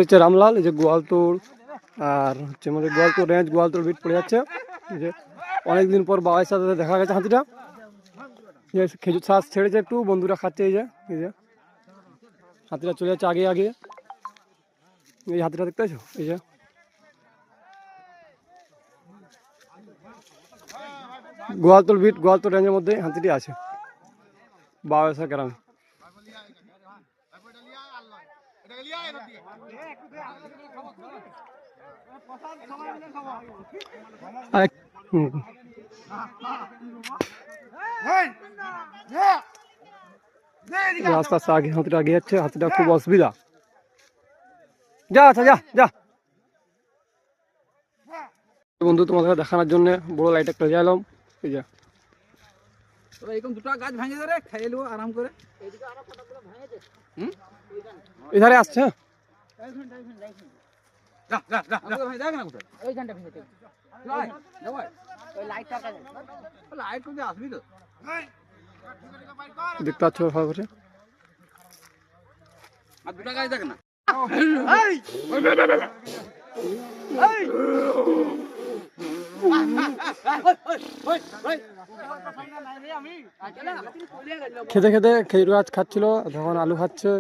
হচ্ছে রামলাল, এই যে গোয়ালতোড় আর হচ্ছে আমাদের গোয়ালতোড় রেঞ্জ, গোয়ালতোড় বিট পড়ে যাচ্ছে। এই যে অনেকদিন পর বাবার সাথে দেখা গেছে হাতিটা। খেজুর শ্বাস ছেড়েছে একটু, বন্ধুরা খাচ্ছে। এই যে হাতিটা চলে যাচ্ছে আগে আগে। এই হাতিটা দেখতে পাচ্ছ? এই যে গোয়ালতোড় বিট, গোয়ালতোড় রেঞ্জের মধ্যে হাতিটি আছে বাবাসা গ্রামে। আস্তে আস্তে আগে হাতিটা আগে যাচ্ছে, হাতিটা খুব অসুবিধা। যা আচ্ছা যা যা বন্ধু, তোমাদের দেখানোর জন্য বড় লাইট একটা জ্বালাম। এই যে এরকম দুটো গাছ ভাঙে ধরে খাইয়ে নেবো আরাম করে। এধারে আসছে। দেখতে পাচ্ছ ভালো করে। আর দুটো গাছ দেখ না। খেতে খেতে খেজুর গাছ খাচ্ছিল, তখন আলু খাচ্ছে।